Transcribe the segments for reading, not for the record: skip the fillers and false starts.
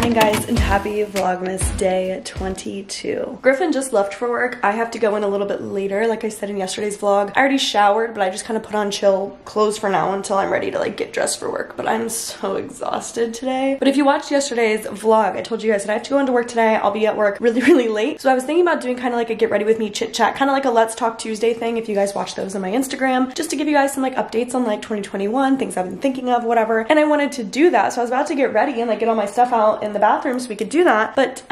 morning, guys, and happy Vlogmas day 22. Griffin just left for work. I have to go in a little bit later, like I said in yesterday's vlog. I already showered, but I just kind of put on chill clothes for now until I'm ready to like get dressed for work. But I'm so exhausted today. But if you watched yesterday's vlog, I told you guys that I have to go into work today. I'll be at work really late. So I was thinking about doing kind of like a get ready with me chit chat, kind of like a Let's Talk Tuesday thing. If you guys watch those on my Instagram, just to give you guys some like updates on like 2021, things I've been thinking of, whatever. And I wanted to do that. So I was about to get ready and like get all my stuff out in the bathroom so we could do that. But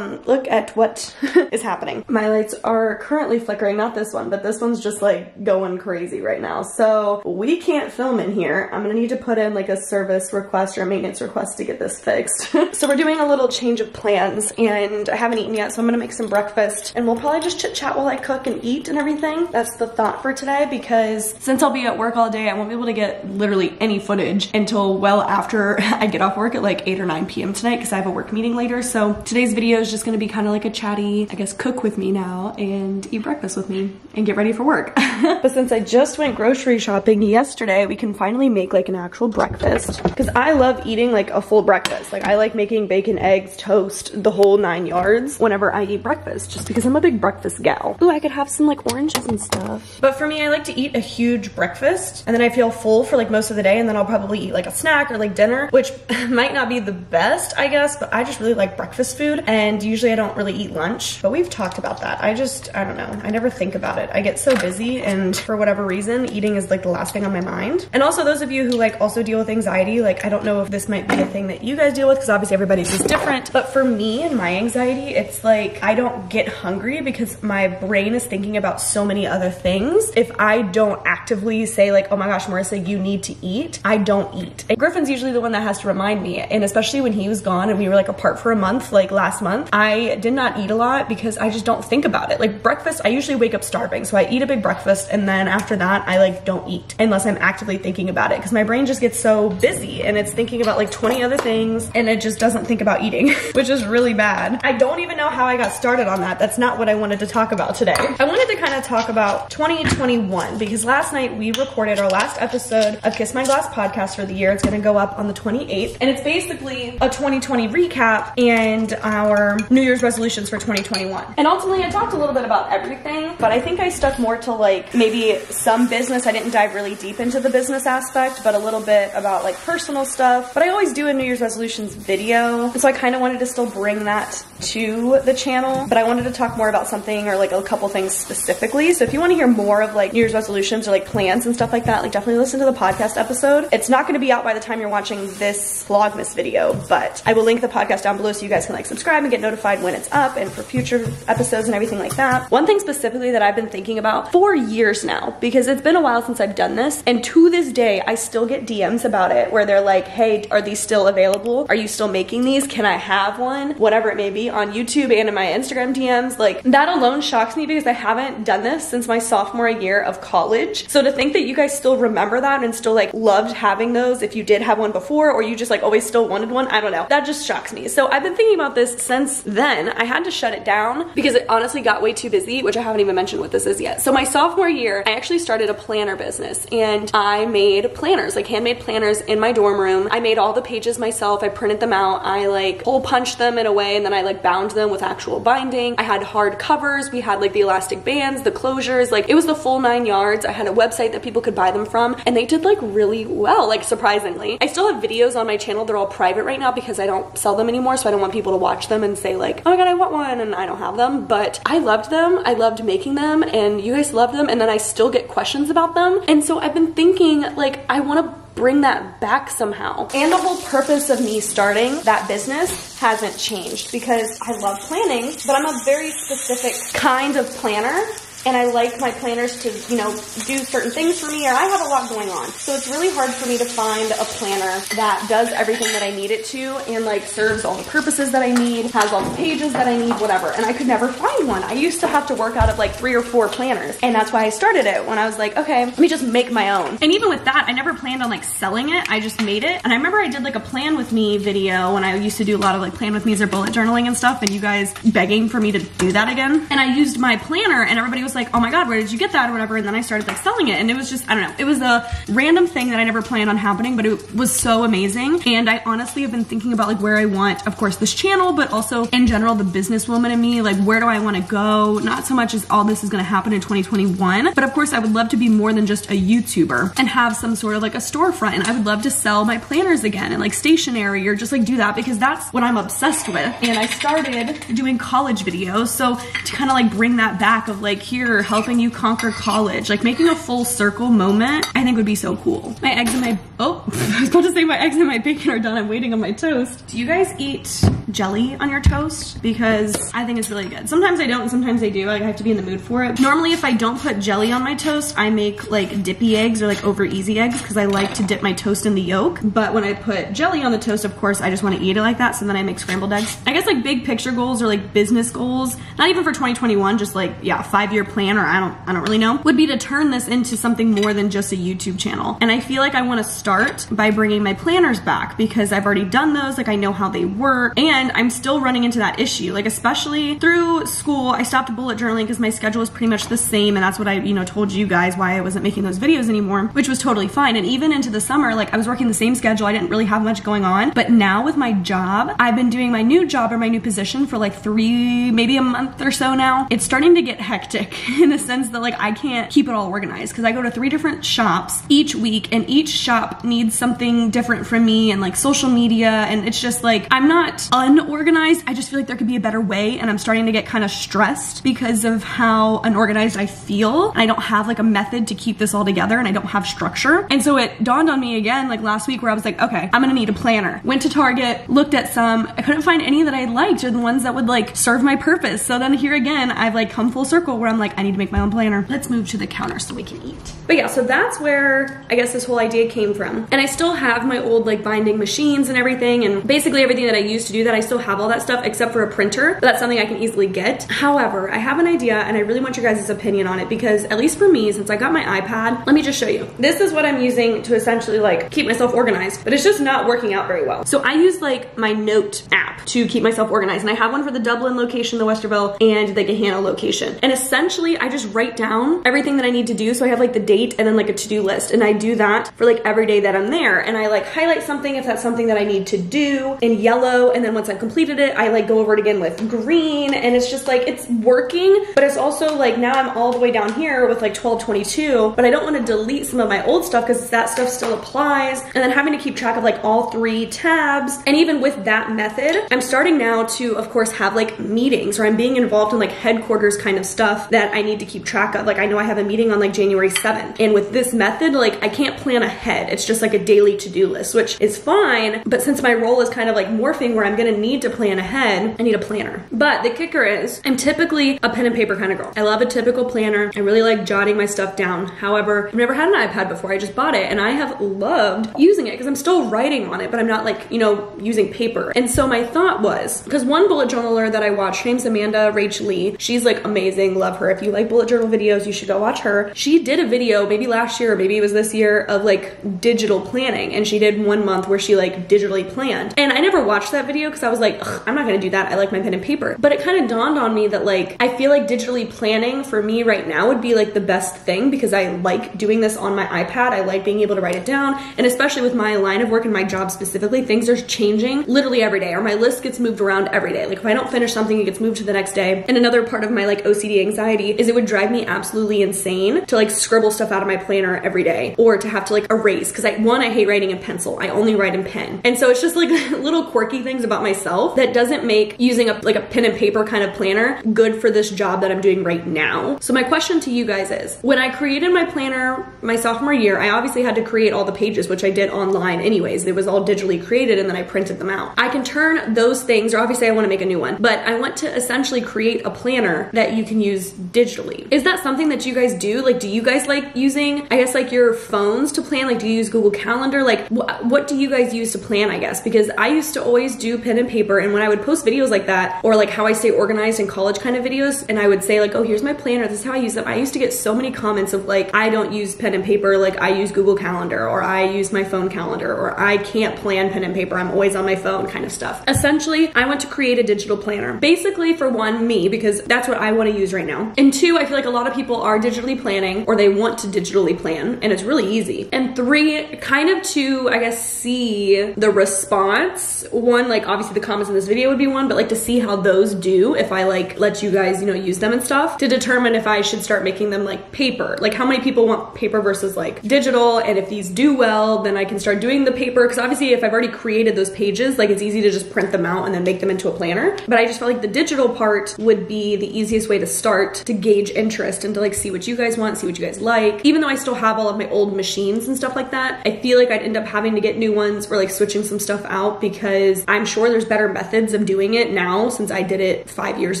look at what is happening. My lights are currently flickering, not this one, but this one's just like going crazy right now. So we can't film in here. I'm gonna need to put in like a service request or a maintenance request to get this fixed. So we're doing a little change of plans and I haven't eaten yet, so I'm gonna make some breakfast and we'll probably just chit chat while I cook and eat and everything. That's the thought for today, because since I'll be at work all day, I won't be able to get literally any footage until well after I get off work at like 8 or 9 p.m. tonight, because I have a work meeting later. So today's video is just gonna be kind of like a chatty, I guess, cook with me now and eat breakfast with me and get ready for work. But since I just went grocery shopping yesterday, we can finally make like an actual breakfast, because I love eating like a full breakfast. Like I like making bacon, eggs, toast, the whole 9 yards whenever I eat breakfast, just because I'm a big breakfast gal. Ooh, I could have some like oranges and stuff. But for me, I like to eat a huge breakfast and then I feel full for like most of the day, and then I'll probably eat like a snack or like dinner, which might not be the best, I guess, but I just really like breakfast food, and usually I don't really eat lunch. But we've talked about that. I don't know. I never think about it. I get so busy, and for whatever reason, eating is like the last thing on my mind. And also those of you who like also deal with anxiety, like I don't know if this might be a thing that you guys deal with, because obviously everybody's is different. But for me and my anxiety, it's like I don't get hungry because my brain is thinking about so many other things. If I don't actively say like, oh my gosh, Marissa, you need to eat, I don't eat. And Griffin's usually the one that has to remind me. And especially when he was gone and we were like apart for a month, like last month, I did not eat a lot because I just don't think about it. Like breakfast, I usually wake up starving. So I eat a big breakfast and then after that, I like don't eat unless I'm actively thinking about it, because my brain just gets so busy and it's thinking about like 20 other things and it just doesn't think about eating, which is really bad. I don't even know how I got started on that. That's not what I wanted to talk about today. I wanted to kind of talk about 2021 because last night we recorded our last episode of Kiss My Glass podcast for the year. It's gonna go up on the 28th and it's basically a 2020 recap and our New Year's resolutions for 2021. And ultimately I talked a little bit about everything, but I think I stuck more to like maybe some business. I didn't dive really deep into the business aspect, but a little bit about like personal stuff. But I always do a New Year's resolutions video. And so I kind of wanted to still bring that to the channel, but I wanted to talk more about something or like a couple things specifically. So if you want to hear more of like New Year's resolutions or like plans and stuff like that, like definitely listen to the podcast episode. It's not going to be out by the time you're watching this Vlogmas video, but I will link the podcast down below so you guys can like subscribe and get notified when it's up and for future episodes and everything like that. One thing specifically that I've been thinking about for years now, because it's been a while since I've done this, and to this day I still get DMs about it where they're like, hey, are these still available? Are you still making these? Can I have one? Whatever it may be, on YouTube and in my Instagram DMs. Like that alone shocks me because I haven't done this since my sophomore year of college. So to think that you guys still remember that and still like loved having those if you did have one before, or you just like always still wanted one, I don't know. That just shocks me. So I've been thinking about this since then. I had to shut it down because it honestly got way too busy, which I haven't even mentioned what this is yet. So my sophomore year, I actually started a planner business and I made planners, like handmade planners in my dorm room. I made all the pages myself. I printed them out. I like hole punched them in a way and then I like bound them with actual binding. I had hard covers. We had like the elastic bands, the closures, like it was the full 9 yards. I had a website that people could buy them from and they did like really well, like surprisingly. I still have videos on my channel. They're all private right now because I don't sell them anymore, so I don't want people to watch them and say like, oh my god, I want one, and I don't have them. But I loved them. I loved making them and you guys love them, and then I still get questions about them. And so I've been thinking like I want to bring that back somehow. And the whole purpose of me starting that business hasn't changed because I love planning, but I'm a very specific kind of planner. And I like my planners to, you know, do certain things for me, or I have a lot going on. So it's really hard for me to find a planner that does everything that I need it to and like serves all the purposes that I need, has all the pages that I need, whatever. And I could never find one. I used to have to work out of like 3 or 4 planners. And that's why I started it, when I was like, okay, let me just make my own. And even with that, I never planned on like selling it. I just made it. And I remember I did like a plan with me video when I used to do a lot of like plan with me's or bullet journaling and stuff, and you guys begging for me to do that again. And I used my planner and everybody was was like, oh my God, where did you get that or whatever? And then I started like selling it, and it was just, I don't know, it was a random thing that I never planned on happening, but it was so amazing. And I honestly have been thinking about like where I want, of course, this channel, but also in general, the businesswoman in me, like where do I want to go? Not so much as all this is going to happen in 2021, but of course I would love to be more than just a YouTuber and have some sort of like a storefront. And I would love to sell my planners again and like stationery, or just like do that, because that's what I'm obsessed with. And I started doing college videos. So to kind of like bring that back of like, here, helping you conquer college, like making a full circle moment, I think would be so cool. My eggs and my, oh, I was about to say my eggs and my bacon are done. I'm waiting on my toast. Do you guys eat jelly on your toast? Because I think it's really good. Sometimes I don't and sometimes I do. Like I have to be in the mood for it. Normally if I don't put jelly on my toast, I make like dippy eggs or like over easy eggs, because I like to dip my toast in the yolk. But when I put jelly on the toast, of course, I just want to eat it like that. So then I make scrambled eggs. I guess like big picture goals or like business goals, not even for 2021, just like, yeah, 5-year plan, or I don't really know, would be to turn this into something more than just a YouTube channel. And I feel like I want to start by bringing my planners back, because I've already done those. Like I know how they work, and I'm still running into that issue. Like especially through school, I stopped bullet journaling because my schedule was pretty much the same. And that's what I, told you guys why I wasn't making those videos anymore, which was totally fine. And even into the summer, like I was working the same schedule. I didn't really have much going on. But now with my job, I've been doing my new job or my new position for like maybe a month or so now. It's starting to get hectic in the sense that like I can't keep it all organized, because I go to 3 different shops each week, and each shop needs something different from me, and like social media, and it's just like, I'm not unorganized. I just feel like there could be a better way, and I'm starting to get kind of stressed because of how unorganized I feel. And I don't have like a method to keep this all together, and I don't have structure. And so it dawned on me again, like last week, where I was like, okay, I'm gonna need a planner. Went to Target, looked at some, I couldn't find any that I liked, or the ones that would like serve my purpose. So then here again, I've like come full circle where I'm like, I need to make my own planner. Let's move to the counter so we can eat. But yeah, so that's where I guess this whole idea came from. And I still have my old like binding machines and everything, and basically everything that I used to do that, I still have all that stuff except for a printer, but that's something I can easily get. However, I have an idea, and I really want your guys' opinion on it, because at least for me, since I got my iPad, let me just show you. This is what I'm using to essentially like keep myself organized, but it's just not working out very well. So I use like my note app to keep myself organized, and I have one for the Dublin location, the Westerville, and the Gahanna location. And essentially I just write down everything that I need to do. So I have like the date and then like a to-do list, and I do that for like every day that I'm there. And I like highlight something if that's something that I need to do in yellow, and then once I've completed it, I like go over it again with green. And it's just like, it's working, but it's also like now I'm all the way down here with like 1222, but I don't want to delete some of my old stuff because that stuff still applies, and then having to keep track of like all 3 tabs. And even with that method, I'm starting now to, of course, have like meetings, or I'm being involved in like headquarters kind of stuff that I need to keep track of. Like I know I have a meeting on like January 7th, and with this method, like I can't plan ahead. It's just like a daily to-do list, which is fine, but since my role is kind of like morphing where I'm gonna need to plan ahead, I need a planner. But the kicker is, I'm typically a pen and paper kind of girl. I love a typical planner. I really like jotting my stuff down. However, I've never had an iPad before. I just bought it, and I have loved using it because I'm still writing on it, but I'm not like, using paper. And so my thought was, because one bullet journaler that I watched, her name's Amanda Rach Lee. She's like amazing, love her. If you like bullet journal videos, you should go watch her. She did a video maybe last year, or maybe it was this year, of like digital planning, and she did 1 month where she like digitally planned. And I never watched that video because I was like, I'm not gonna do that. I like my pen and paper. But it kind of dawned on me that like, I feel like digitally planning for me right now would be like the best thing, because I like doing this on my iPad. I like being able to write it down. And especially with my line of work and my job specifically, things are changing literally every day, or my list gets moved around every day. Like if I don't finish something, it gets moved to the next day. And another part of my like OCD anxiety is it would drive me absolutely insane to like scribble stuff out of my planner every day, or to have to like erase, because I hate writing in pencil. I only write in pen. And so it's just like little quirky things about myself that doesn't make using a pen and paper kind of planner good for this job that I'm doing right now. So my question to you guys is, when I created my planner my sophomore year, I obviously had to create all the pages, which I did online anyways. It was all digitally created, and then I printed them out. I can turn those things, or obviously I want to make a new one, but I want to essentially create a planner that you can use digitally. Is that something that you guys do? Like, do you guys like using, I guess, like your phones to plan? Like, do you use Google Calendar? Like, what do you guys use to plan, I guess? Because I used to always do pen and paper, and when I would post videos like that, or like how I stay organized in college kind of videos, and I would say like, oh, here's my planner, this is how I use them, I used to get so many comments of like, I don't use pen and paper, like I use Google Calendar, or I use my phone calendar, or I can't plan pen and paper, I'm always on my phone kind of stuff. Essentially, I want to create a digital planner. Basically, for one, me, because that's what I want to use right now. And 2, I feel like a lot of people are digitally planning or they want to digitally plan and it's really easy. And 3, kind of to, I guess, see the response. 1, like obviously the comments in this video would be 1, but like to see how those do if I like let you guys, you know, use them and stuff to determine if I should start making them like paper. Like how many people want paper versus like digital, and if these do well, then I can start doing the paper, because obviously if I've already created those pages, like it's easy to just print them out and then make them into a planner. But I just felt like the digital part would be the easiest way to start to gauge interest and to like see what you guys want, see what you guys like. Even though I still have all of my old machines and stuff like that, I feel like I'd end up having to get new ones or like switching some stuff out, because I'm sure there's better methods of doing it now since I did it 5 years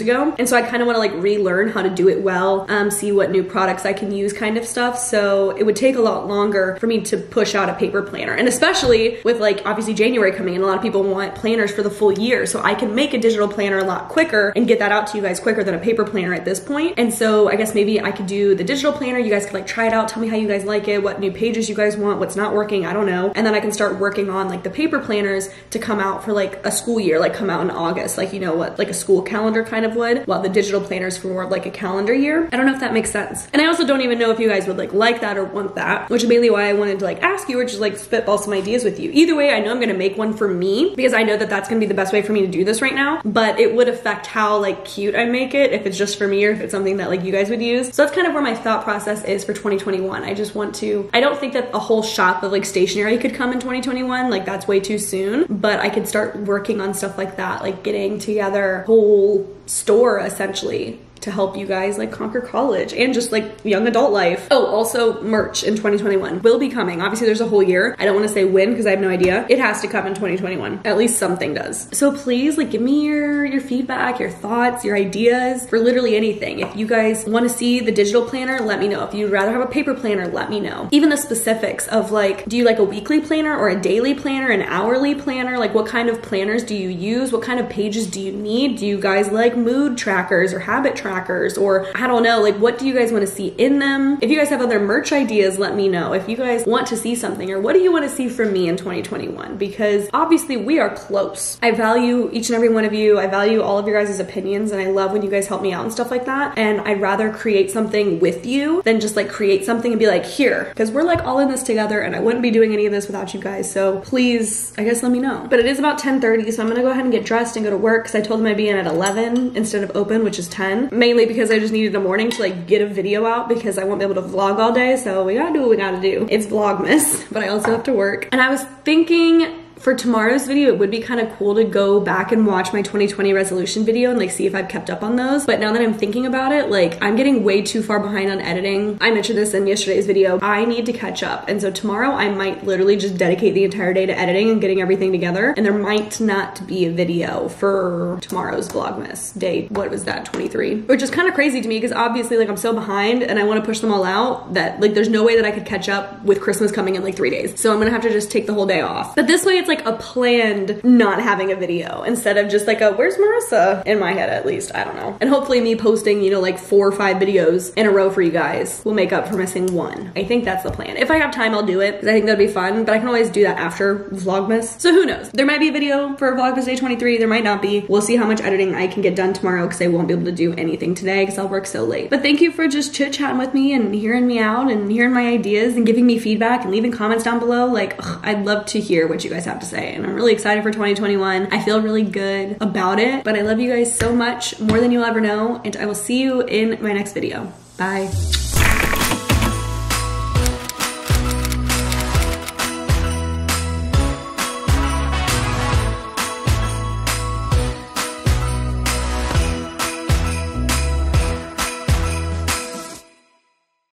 ago. And so I kind of want to like relearn how to do it well, see what new products I can use kind of stuff. So it would take a lot longer for me to push out a paper planner. And especially with like obviously January coming in, a lot of people want planners for the full year. So I can make a digital planner a lot quicker and get that out to you guys quicker than a paper planner at this point. And so I guess maybe I could do the digital planner. You guys could like try it out, tell me how you guys like it, what new pages you guys want, what's not working, I don't know. And then I can start working on like the paper planners to come out for like a school year, like come out in August, like you know what, like a school calendar kind of would, while the digital planners for more of like a calendar year. I don't know if that makes sense. And I also don't even know if you guys would like that or want that, which is mainly why I wanted to like ask you or just like spitball some ideas with you. Either way, I know I'm gonna make one for me because I know that that's gonna be the best way for me to do this right now, but it would affect how like cute I make it if it's just for me or if it's something that like you guys would use. So that's kind of where my thought process is for 2021. I just want to, I don't think that a whole shop of like stationery could come in 2021, like that's way too soon, but I could start working on stuff like that, like getting together a whole store essentially to help you guys like conquer college and just like young adult life. Oh, also merch in 2021 will be coming. Obviously there's a whole year. I don't want to say when because I have no idea. It has to come in 2021. At least something does. So please like give me your feedback, your thoughts, your ideas for literally anything. If you guys want to see the digital planner, let me know. If you'd rather have a paper planner, let me know. Even the specifics of like, do you like a weekly planner or a daily planner, an hourly planner? Like what kind of planners do you use? What kind of pages do you need? Do you guys like mood trackers or habit trackers? Or I don't know, like what do you guys want to see in them? If you guys have other merch ideas, let me know. If you guys want to see something, or what do you want to see from me in 2021? Because obviously we are close. I value each and every one of you. I value all of your guys' opinions, and I love when you guys help me out and stuff like that. And I'd rather create something with you than just like create something and be like, here, because we're like all in this together and I wouldn't be doing any of this without you guys. So please, I guess let me know. But it is about 10:30, so I'm gonna go ahead and get dressed and go to work because I told them I'd be in at 11 instead of open, which is 10. Mainly because I just needed a morning to like get a video out because I won't be able to vlog all day. So we gotta do what we gotta do. It's Vlogmas, but I also have to work. And I was thinking for tomorrow's video, it would be kind of cool to go back and watch my 2020 resolution video and like see if I've kept up on those. But now that I'm thinking about it, like I'm getting way too far behind on editing. I mentioned this in yesterday's video. I need to catch up. And so tomorrow I might literally just dedicate the entire day to editing and getting everything together. And there might not be a video for tomorrow's Vlogmas day. What was that, 23? Which is kind of crazy to me because obviously like I'm so behind and I want to push them all out that like there's no way that I could catch up with Christmas coming in like 3 days. So I'm gonna have to just take the whole day off. But this way it's like a planned not having a video instead of just like a where's Marissa in my head, at least. I don't know. And hopefully me posting, you know, like 4 or 5 videos in a row for you guys will make up for missing one. I think that's the plan. If I have time, I'll do it because I think that'd be fun, but I can always do that after Vlogmas. So who knows? There might be a video for Vlogmas day 23. There might not be. We'll see how much editing I can get done tomorrow because I won't be able to do anything today because I'll work so late. But thank you for just chit chatting with me and hearing me out and hearing my ideas and giving me feedback and leaving comments down below. Like, ugh, I'd love to hear what you guys have to say. And I'm really excited for 2021. I feel really good about it, but I love you guys so much, more than you'll ever know, and I will see you in my next video. Bye.